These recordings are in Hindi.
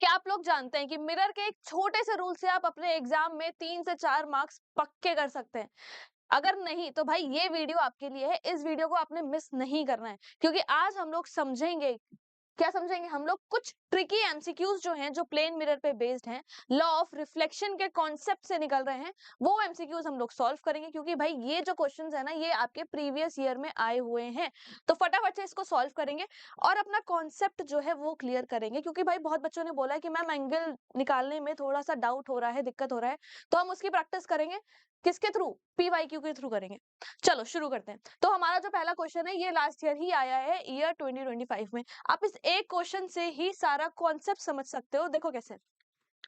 क्या आप लोग जानते हैं कि मिरर के एक छोटे से रूल से आप अपने एग्जाम में 3 से 4 मार्क्स पक्के कर सकते हैं? अगर नहीं तो भाई ये वीडियो आपके लिए है। इस वीडियो को आपने मिस नहीं करना है, क्योंकि आज हम लोग समझेंगे। क्या समझेंगे हम लोग? कुछ ट्रिकी एमसीक्यूज जो हैं, जो प्लेन मिरर पे बेस्ड हैं, लॉ ऑफ रिफ्लेक्शन के कॉन्सेप्ट से निकल रहे हैं, वो एमसीक्यूज हम लोग सॉल्व करेंगे। क्योंकि भाई ये जो क्वेश्चंस है ना, ये आपके प्रीवियस ईयर में आए हुए हैं। तो फटाफट से इसको सॉल्व करेंगे और अपना कॉन्सेप्ट जो है वो क्लियर करेंगे। क्योंकि भाई बहुत बच्चों ने बोला है कि मैम एंगल निकालने में थोड़ा सा डाउट हो रहा है, दिक्कत हो रहा है, तो हम उसकी प्रैक्टिस करेंगे। किसके थ्रू? पीवाईक्यू के थ्रू करेंगे। चलो शुरू करते हैं। तो हमारा जो पहला क्वेश्चन है, ये लास्ट ईयर ही आया है, ईयर 2025 में। आप इस एक क्वेश्चन से ही सारा कॉन्सेप्ट समझ सकते हो। देखो कैसे।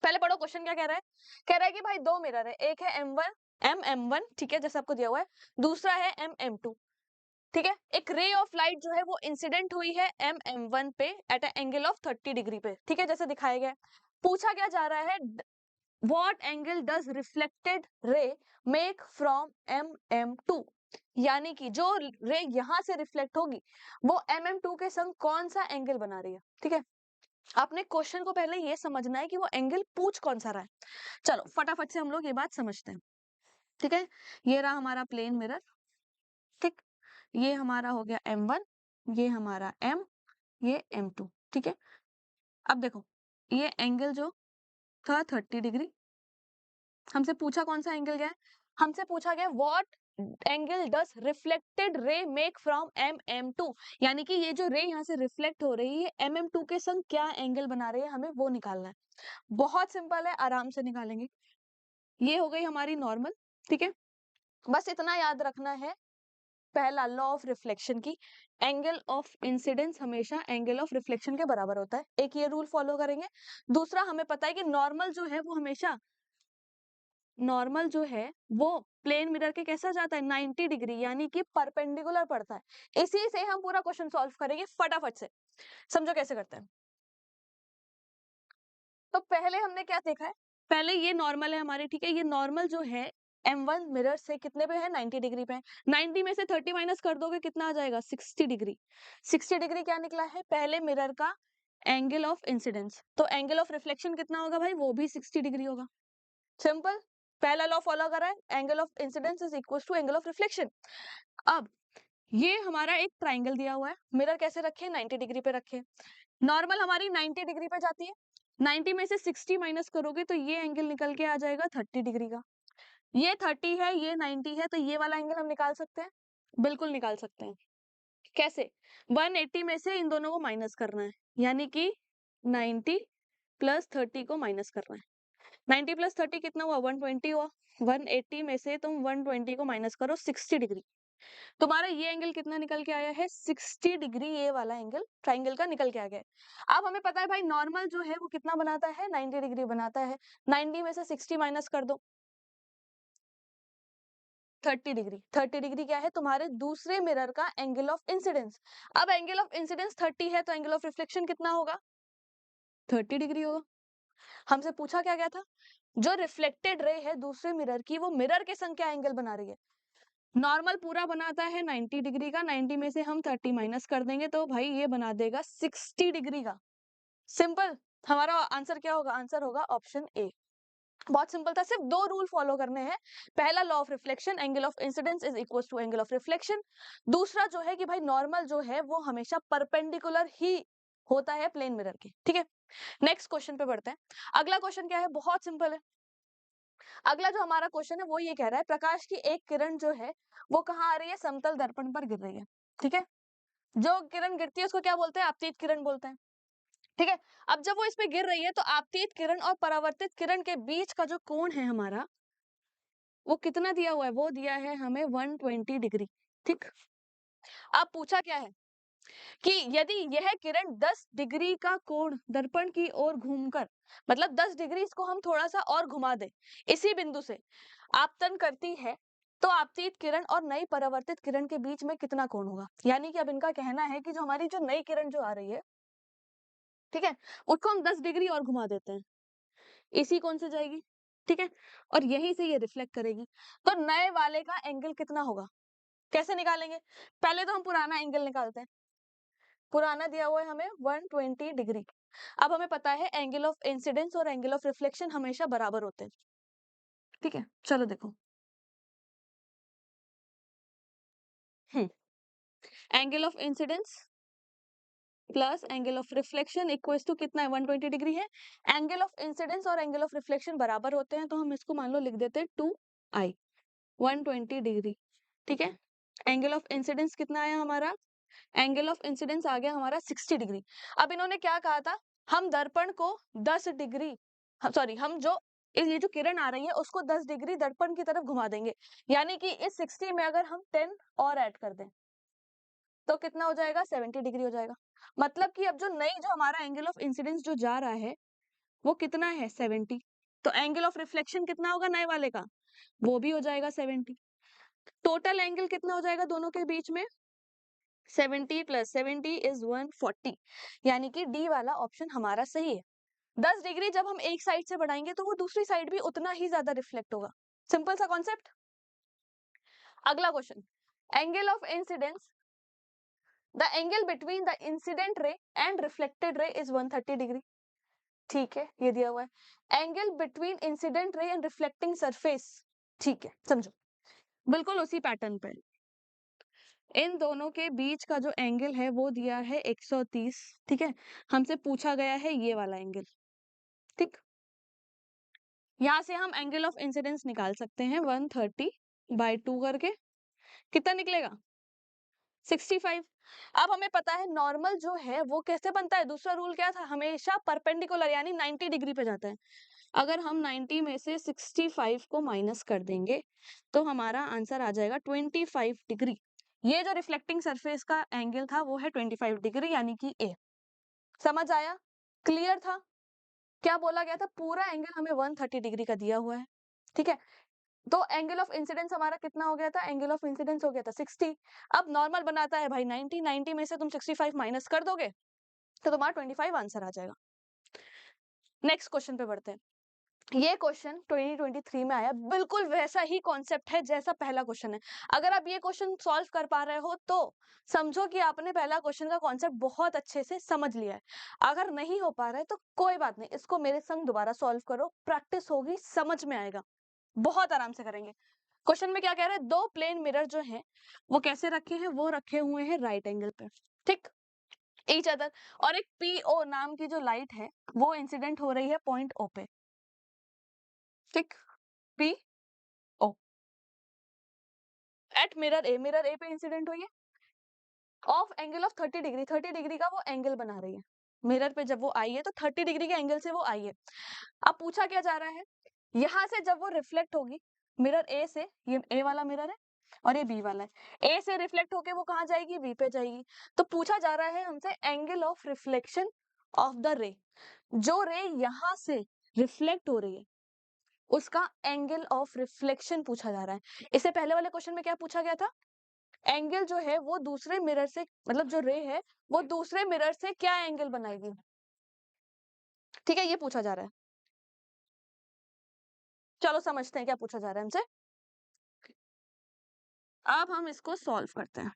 पहले पढ़ो क्वेश्चन क्या कह रहा है। कह रहा है कि भाई दो मिरर है, एक है M1, ठीक है, जैसे आपको दिया हुआ है। दूसरा है MM2, ठीक है। एक रे ऑफ लाइट जो है वो इंसिडेंट हुई है MM1 पे at a angle of 30 degree पे, ठीक है, जैसे दिखाया गया है। पूछा क्या जा रहा है, what angle does reflected ray make from MM2, यानी कि जो रे यहां से रिफ्लेक्ट होगी वो MM2 के संग कौन सा एंगल बना रही है, ठीक है। आपने क्वेश्चन को पहले ये समझना है कि वो एंगल पूछ कौन सा रहा है। चलो फटाफट से हम लोग ये बात समझते हैं, ठीक है। ये रहा हमारा प्लेन मिरर, ठीक। ये हमारा हो गया M1, ये हमारा M, ये M2, ठीक है। अब देखो, ये एंगल जो था 30 डिग्री, हमसे पूछा कौन सा एंगल गया है, हमसे पूछा गया what angle does reflected ray make from MM2, यानी कि ये जो रे यहाँ से रिफ्लेक्ट हो रही है MM2 के संग क्या एंगल बना रही है, हमें वो निकालना है। बहुत सिंपल है, आराम से निकालेंगे। ये हो गई हमारी नॉर्मल, ठीक है। बस इतना याद रखना है, पहला लॉ ऑफ रिफ्लेक्शन की, एंगल ऑफ इंसिडेंस हमेशा एंगल ऑफ रिफ्लेक्शन के बराबर होता है। एक ये रूल फॉलो करेंगे। दूसरा, हमें पता है कि नॉर्मल जो है वो हमेशा, नॉर्मल जो है वो प्लेन मिरर के कैसा जाता है, 90 डिग्री, यानी कि परपेंडिकुलर पड़ता है। इसी से हम पूरा क्वेश्चन सॉल्व करेंगे फटाफट से। समझो कैसे करते हैं। तो पहले हमने क्या देखा है, पहले ये नॉर्मल है हमारी, ठीक है। ये नॉर्मल जो है M1 मिरर से कितने पे है, 90 डिग्री पे है। 90 में से 30 माइनस कर दोगे, कितना आ जाएगा, 60 डिग्री। 60 डिग्री क्या निकला है, पहले मिरर का एंगल ऑफ इंसिडेंस। तो एंगल ऑफ रिफ्लेक्शन कितना होगा भाई, वो भी 60 डिग्री होगा। सिंपल, पहला लॉ फॉलो कर रहा है, angle of incidence is equal to angle of reflection. अब ये हमारा एक ट्राइंगल दिया हुआ है, मिरर कैसे रखे, 90 डिग्री पे रखे। नॉर्मल हमारी 90 डिग्री पे जाती है, 90 में से 60 माइनस करोगे तो ये एंगल निकल के आ जाएगा 30 डिग्री का। ये 30 है, ये 90 है, तो ये वाला एंगल हम निकाल सकते हैं, बिल्कुल निकाल सकते हैं। कैसे, 180 में से इन दोनों को माइनस करना है, यानी कि 90 प्लस 30 को माइनस करना है। 90 प्लस 30 कितना हुआ, 120 हुआ। 180 में से तुम 120 को माइनस करो, 60 डिग्री। तुम्हारा ये एंगल कितना निकल के आया है, 60 डिग्री। ये वाला एंगल ट्राइंगल का निकल के आ गया है। अब हमें पता है भाई नॉर्मल जो है वो कितना बनाता है, 90 डिग्री बनाता है। 90 में से 60 माइनस कर दो, 30 डिग्री। 30 डिग्री क्या है, तुम्हारे दूसरे मिरर का एंगल ऑफ इंसिडेंस। अब एंगल ऑफ इंसिडेंस 30 है, तो एंगल ऑफ रिफ्लेक्शन कितना होगा, 30 डिग्री होगा। हमसे पूछा क्या गया था, जो रिफ्लेक्टेड रे है दूसरे मिरर की, वो मिरर के संग क्या एंगल बना रही है। नॉर्मल पूरा बनाता है 90 डिग्री का, 90 में से हम 30 माइनस कर देंगे तो भाई ये बना देगा 60 डिग्री का। सिंपल, हमारा आंसर क्या होगा, आंसर होगा ऑप्शन ए। बहुत सिंपल था, सिर्फ दो रूल फॉलो करने हैं। पहला law of reflection, angle of incidence is equal to angle of reflection. दूसरा जो है कि भाई नॉर्मल जो है वो हमेशा परपेंडिकुलर ही होता है प्लेन मिरर के, ठीक है। नेक्स्ट क्वेश्चन पे बढ़ते हैं। अगला क्वेश्चन क्या है, बहुत सिंपल है। अगला जो हमारा क्वेश्चन है वो ये कह रहा है, प्रकाश की एक किरण जो है वो कहाँ आ रही है, समतल दर्पण पर गिर रही है, ठीक है। जो किरण गिरती है उसको क्या बोलते हैं, आपतित किरण बोलते हैं, ठीक है। अब जब वो इस पे गिर रही है तो आपतित किरण और परावर्तित किरण के बीच का जो कोण है हमारा, वो कितना दिया हुआ है, वो दिया है हमें 120 डिग्री, ठीक। अब पूछा क्या है कि यदि यह किरण 10 डिग्री का कोण दर्पण की ओर घूमकर, मतलब 10 डिग्री इसको हम थोड़ा सा और घुमा दें, इसी बिंदु से आपतन करती है, तो आपतित किरण और नई परावर्तित किरण के बीच में कितना कोण होगा। यानी कि अब इनका कहना है कि जो हमारी जो नई किरण जो आ रही है, ठीक है, उसको हम 10 डिग्री और घुमा देते हैं, इसी कोण से जाएगी, ठीक है, और यहीं से ये रिफ्लेक्ट करेगी। तो नए वाले का एंगल कितना होगा, कैसे निकालेंगे, पहले तो हम पुराना एंगल निकालते हैं। पुराना दिया हुआ है हमें 120 डिग्री। अब हमें पता है एंगल ऑफ इंसिडेंस और एंगल ऑफ रिफ्लेक्शन हमेशा बराबर होते हैं। ठीक है, चलो देखो। Angle of incidence plus angle of reflection equals to कितना है, 120 डिग्री है। एंगल ऑफ इंसिडेंस और एंगल ऑफ रिफ्लेक्शन बराबर होते हैं, तो हम इसको मान लो लिख देते हैं 2i, 120 डिग्री। ठीक है, एंगल ऑफ इंसिडेंस कितना आया हमारा, एंगल ऑफ इंसिडेंस आ गया हमारा 60 डिग्री। अब इन्होंने क्या कहा था, हम दर्पण को 10 डिग्री, सॉरी, हम जो ये जो किरण आ रही है उसको 10 डिग्री दर्पण की तरफ घुमा देंगे, यानी कि इस 60 में अगर हम 10 और ऐड कर दें तो कितना हो जाएगा, 70 डिग्री हो जाएगा। मतलब कि अब जो नई जो हमारा एंगल ऑफ इंसिडेंस जो जा रहा है वो कितना है, 70। तो एंगल ऑफ रिफ्लेक्शन कितना होगा नए वाले का, वो भी हो जाएगा 70। टोटल एंगल कितना हो जाएगा दोनों के बीच में, 70 प्लस 70 इज 140, यानी कि डी वाला ऑप्शन हमारा सही है। 10 डिग्री जब हम एक साइड से बढ़ाएंगे तो वो दूसरी साइड भी उतना ही ज्यादा रिफ्लेक्ट होगा। सिंपल सा कॉन्सेप्ट। अगला question, angle of incidence, the angle between the incident ray and reflected ray is 130 degree. ठीक है, ये दिया हुआ है। Angle between incident ray and reflecting surface, ठीक है, समझो बिल्कुल उसी पैटर्न पे। इन दोनों के बीच का जो एंगल है वो दिया है 130। ठीक है, हमसे पूछा गया है ये वाला एंगल। ठीक, यहां से हम एंगल ऑफ इंसिडेंस निकाल सकते हैं 130/2 करके, कितना निकलेगा, 65। अब हमें पता है नॉर्मल जो है वो कैसे बनता है, दूसरा रूल क्या था, हमेशा परपेंडिकुलर यानी 90 डिग्री पे जाता है। अगर हम 90 में से 65 को माइनस कर देंगे तो हमारा आंसर आ जाएगा 25 डिग्री। ये जो रिफ्लेक्टिंग सरफेस का एंगल था वो है 25 डिग्री, यानी कि ए। समझ आया, क्लियर था। क्या बोला गया था, पूरा एंगल हमें 130 डिग्री का दिया हुआ है। ठीक है, तो एंगल ऑफ इंसिडेंस हमारा कितना हो गया था, एंगल ऑफ इंसिडेंस हो गया था 60। अब नॉर्मल बनाता है भाई 90, 90 में से तुम 65 माइनस कर दोगे तो तुम्हारा 25 आंसर आ जाएगा। नेक्स्ट क्वेश्चन पे बढ़ते हैं। ये क्वेश्चन 2023 में आया, बिल्कुल वैसा ही कॉन्सेप्ट है जैसा पहला क्वेश्चन है। अगर आप ये क्वेश्चन सॉल्व कर पा रहे हो तो समझो कि आपने पहला क्वेश्चन का कॉन्सेप्ट बहुत अच्छे से समझ लिया है। अगर नहीं हो पा रहा है तो कोई बात नहीं, इसको मेरे संग दोबारा सॉल्व करो, प्रैक्टिस होगी, समझ में आएगा, बहुत आराम से करेंगे। क्वेश्चन में क्या कह रहा है, दो प्लेन मिरर जो है वो कैसे रखे हैं, वो रखे हुए हैं राइट एंगल पे, ठीक, ईच अदर, और एक पीओ नाम की जो लाइट है वो इंसिडेंट हो रही है पॉइंट ओ पे, ठीक, पी ओ एट मिरर ए पे इंसिडेंट हुई है of angle of 30 degree, 30 degree का वो एंगल बना रही है। मिरर पे जब वो आई है तो 30 डिग्री के एंगल से वो आई है। अब पूछा क्या जा रहा है, यहां से जब वो रिफ्लेक्ट होगी मिरर ए से, ये ए वाला मिरर है और ये बी वाला है, ए से रिफ्लेक्ट होके वो कहाँ जाएगी, बी पे जाएगी। तो पूछा जा रहा है हमसे angle of reflection of the रे, जो रे यहां से रिफ्लेक्ट हो रही है उसका एंगल ऑफ रिफ्लेक्शन पूछा जा रहा है। इससे पहले वाले क्वेश्चन में क्या पूछा गया था, एंगल जो है वो दूसरे मिरर से, मतलब जो रे है वो दूसरे मिरर से क्या एंगल बनाएगी। ठीक है, ये पूछा जा रहा है। चलो समझते हैं क्या पूछा जा रहा है हमसे। अब हम इसको सॉल्व करते हैं।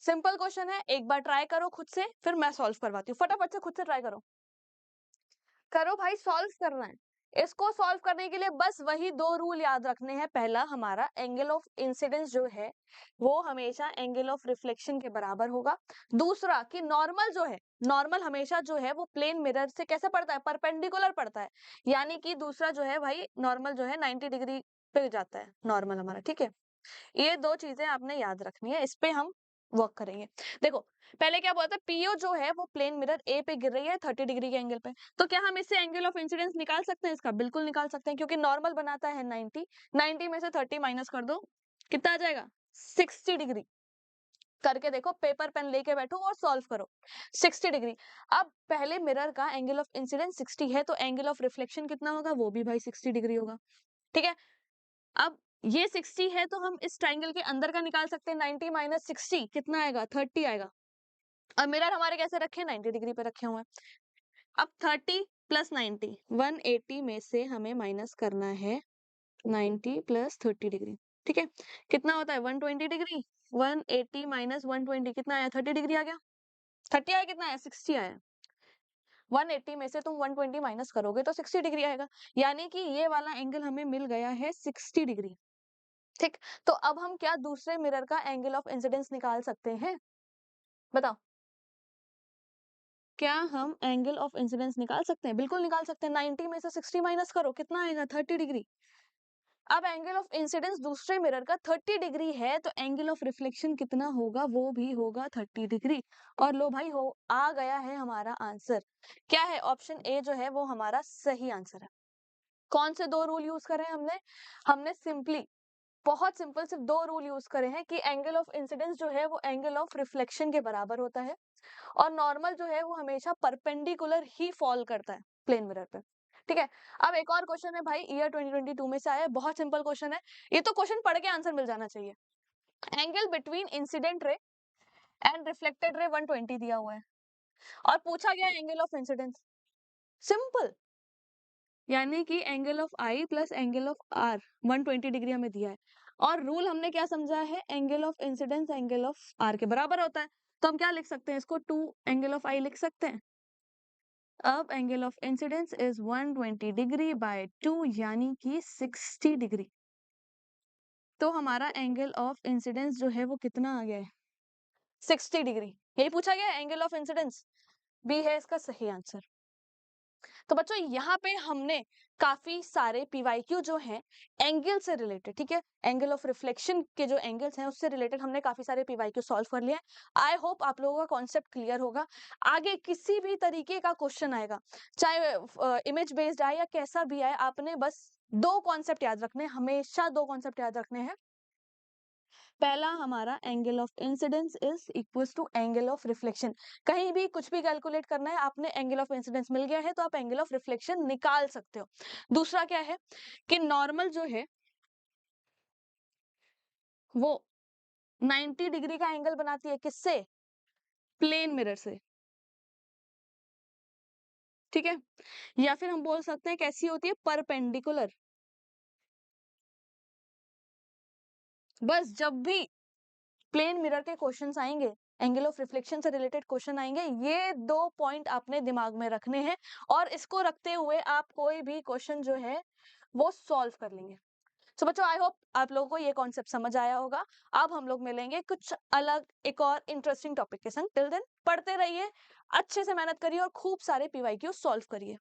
सिंपल क्वेश्चन है, एक बार ट्राई करो खुद से, फिर मैं सॉल्व करवाती हूँ। फटाफट से खुद से ट्राई करो, करो भाई, सॉल्व करना है। इसको सॉल्व करने के लिए बस वही दो रूल याद रखने हैं। पहला, हमारा एंगल ऑफ इंसिडेंस जो है वो हमेशा एंगल ऑफ रिफ्लेक्शन के बराबर होगा। दूसरा कि नॉर्मल जो है, नॉर्मल हमेशा जो है वो प्लेन मिरर से कैसे पड़ता है, परपेंडिकुलर पड़ता है, यानी कि दूसरा जो है भाई नॉर्मल जो है 90 डिग्री पे जाता है नॉर्मल हमारा। ठीक है, ये दो चीजें आपने याद रखनी है, इस पे हम वर्क करेंगे। देखो, पहले क्या बोला था, पीओ जो है वो प्लेन मिरर ए पे गिर रही है 30 डिग्री के एंगल पे, तो क्या हम इससे एंगल ऑफ इंसिडेंस निकाल सकते हैं, इसका बिल्कुल निकाल सकते हैं, क्योंकि नॉर्मल बनाता है 90, 90 में से 30 माइनस कर दो, कितना आ जाएगा, 60 डिग्री। करके देखो, पेपर पेन लेके बैठो और सॉल्व करो, 60 डिग्री। अब पहले मिरर का एंगल ऑफ इंसिडेंस 60 है तो एंगल ऑफ रिफ्लेक्शन कितना होगा, वो भी भाई 60 डिग्री होगा। ठीक है, अब ये 60 है तो हम इस ट्राइंगल के अंदर का निकाल सकते हैं, 90 माइनस 60 कितना आएगा, 30 आएगा। और मिरर हमारे कैसे रखे हैं, 90 डिग्री पे रखे हुए हैं। अब 30 प्लस 90, 180 में से हमें माइनस करना है 90 प्लस 30 डिग्री। ठीक है, कितना होता है, 120 डिग्री। 180 माइनस 120 कितना आया? 30 डिग्री आ गया। 30 आया, कितना आया? 60 आया। 180 में से तुम 120 माइनस करोगे तो 60 डिग्री आएगा, यानी कि ये वाला एंगल हमें मिल गया है 60 डिग्री। ठीक, तो अब हम क्या दूसरे मिरर का एंगल ऑफ इंसिडेंस निकाल सकते हैं? बताओ, क्या हम एंगल ऑफ इंसिडेंस निकाल सकते हैं? बिल्कुल निकाल सकते हैं। 90 में से 60 माइनस करो, कितना आएगा? 30 डिग्री। अब एंगल ऑफ इंसिडेंस दूसरे मिरर का 30 डिग्री है, तो एंगल ऑफ रिफ्लेक्शन कितना होगा? वो भी होगा 30 डिग्री। और लो भाई, हो आ गया है हमारा आंसर। क्या है? ऑप्शन ए जो है वो हमारा सही आंसर है। कौन से दो रूल यूज करे हमने? हमने सिंपली, बहुत सिंपल, सिर्फ दो रूल यूज करे हैं कि एंगल ऑफ इंसिडेंस जो है वो एंगल ऑफ रिफ्लेक्शन के बराबर होता है, और नॉर्मल जो है वो हमेशा परपेंडिकुलर ही फॉल करता है प्लेन मिरर पे। ठीक है, अब एक और क्वेश्चन है भाई, ईयर 2022 में से आया है, बहुत सिंपल क्वेश्चन है। ये तो क्वेश्चन पढ़ के आंसर मिल जाना चाहिए। Angle between incident ray and reflected ray 120 दिया हुआ है, और पूछा गया एंगल ऑफ इंसिडेंस। सिंपल, यानी कि angle of I plus angle of R 120 degree हमें दिया है, और रूल हमने क्या समझा है? Angle of incidence angle of R के बराबर होता है। तो हम क्या लिख सकते हैं इसको? 2 एंगल ऑफ आई लिख सकते हैं। अब angle of incidence is 120 degree by 2, यानी कि 60 डिग्री। तो हमारा एंगल ऑफ इंसिडेंस जो है वो कितना आ गया है? 60 डिग्री। यही पूछा गया है, एंगल ऑफ इंसिडेंस। बी है इसका सही आंसर। तो बच्चों, यहाँ पे हमने काफी सारे पीवाईक्यू जो हैं एंगल से रिलेटेड, ठीक है, एंगल ऑफ रिफ्लेक्शन के जो एंगल्स हैं उससे रिलेटेड हमने काफी सारे पीवाईक्यू सॉल्व कर लिए। आई होप आप लोगों का कॉन्सेप्ट क्लियर होगा। आगे किसी भी तरीके का क्वेश्चन आएगा, चाहे इमेज बेस्ड आए या कैसा भी आए, आपने बस दो कॉन्सेप्ट याद रखने, हमेशा दो कॉन्सेप्ट याद रखने हैं। पहला हमारा angle of incidence is equals to angle of reflection. कहीं भी कुछ भी कैलकुलेट करना है, आपने एंगल ऑफ इंसिडेंस मिल गया है तो आप एंगल ऑफ रिफ्लेक्शन निकाल सकते हो। दूसरा क्या है कि नॉर्मल जो है वो 90 डिग्री का एंगल बनाती है, किससे? प्लेन मिरर से। ठीक है, या फिर हम बोल सकते हैं कैसी होती है? परपेंडिकुलर। बस जब भी प्लेन मिरर के क्वेश्चंस आएंगे, एंगल ऑफ रिफ्लेक्शन से रिलेटेड क्वेश्चन आएंगे, ये दो पॉइंट आपने दिमाग में रखने हैं, और इसको रखते हुए आप कोई भी क्वेश्चन जो है वो सॉल्व कर लेंगे। सो बच्चों, आई होप आप लोगों को ये कॉन्सेप्ट समझ आया होगा। अब हम लोग मिलेंगे कुछ अलग एक और इंटरेस्टिंग टॉपिक के संग। टिल देन पढ़ते रहिए, अच्छे से मेहनत करिए और खूब सारे पीवाईक्यू सॉल्व करिए।